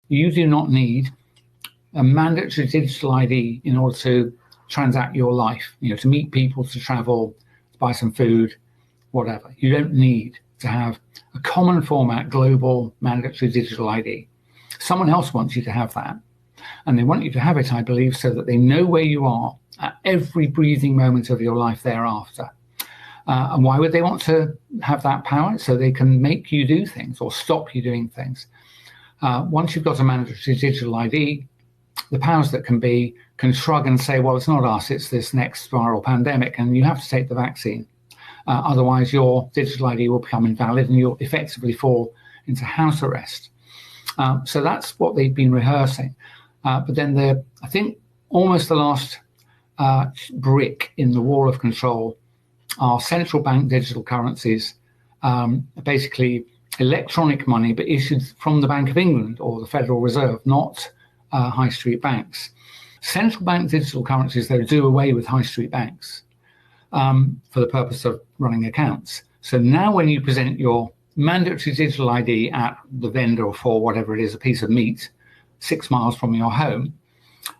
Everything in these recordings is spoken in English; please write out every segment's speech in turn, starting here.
You do not need a mandatory digital ID in order to transact your life, to meet people, to travel, to buy some food, whatever. You don't need to have a common format, global, mandatory digital ID. Someone else wants you to have that. And they want you to have it, I believe, so that they know where you are at every breathing moment of your life thereafter. And why would they want to have that power? So they can make you do things or stop you doing things. Once you've got a mandatory digital ID, the powers that can shrug and say, well, it's not us, it's this next viral pandemic, and you have to take the vaccine. Otherwise, your digital ID will become invalid and you'll effectively fall into house arrest. So that's what they've been rehearsing. But then I think almost the last brick in the wall of control are central bank digital currencies, basically electronic money, but issued from the Bank of England or the Federal Reserve, not high street banks. Central bank digital currencies, they do away with high street banks for the purpose of running accounts. So now when you present your mandatory digital ID at the vendor for whatever it is, a piece of meat, 6 miles from your home,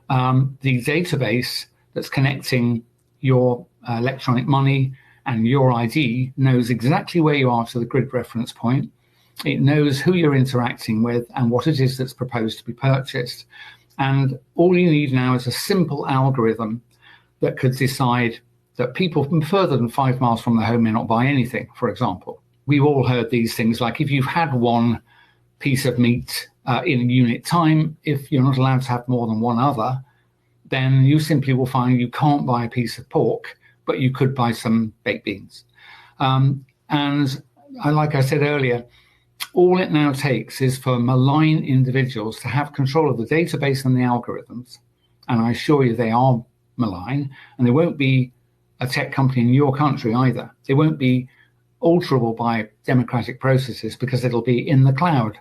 the database that's connecting your electronic money and your ID knows exactly where you are to the grid reference point. It knows who you're interacting with and what it is that's proposed to be purchased. And all you need now is a simple algorithm that could decide that people from further than 5 miles from their home may not buy anything, for example. We've all heard these things, like if you've had one piece of meat in a unit time, if you're not allowed to have more than one other, then you simply will find you can't buy a piece of pork, but you could buy some baked beans. And like I said earlier, all it now takes is for malign individuals to have control of the database and the algorithms. And I assure you they are malign, and they won't be a tech company in your country either. They won't be alterable by democratic processes because it'll be in the cloud,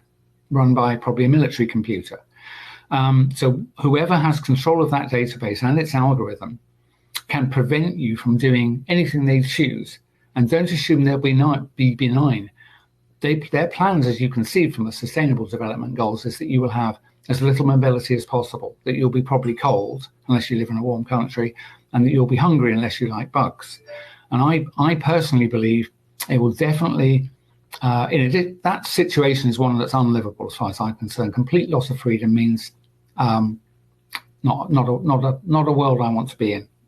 run by probably a military computer. So whoever has control of that database and its algorithm can prevent you from doing anything they choose. And don't assume they'll be benign. Their plans, as you can see from the Sustainable Development Goals, is that you will have as little mobility as possible, that you'll be probably cold unless you live in a warm country, and that you'll be hungry unless you like bugs. And I personally believe it will definitely, that situation is one that's unlivable as far as I'm concerned. Complete loss of freedom means not a world I want to be in.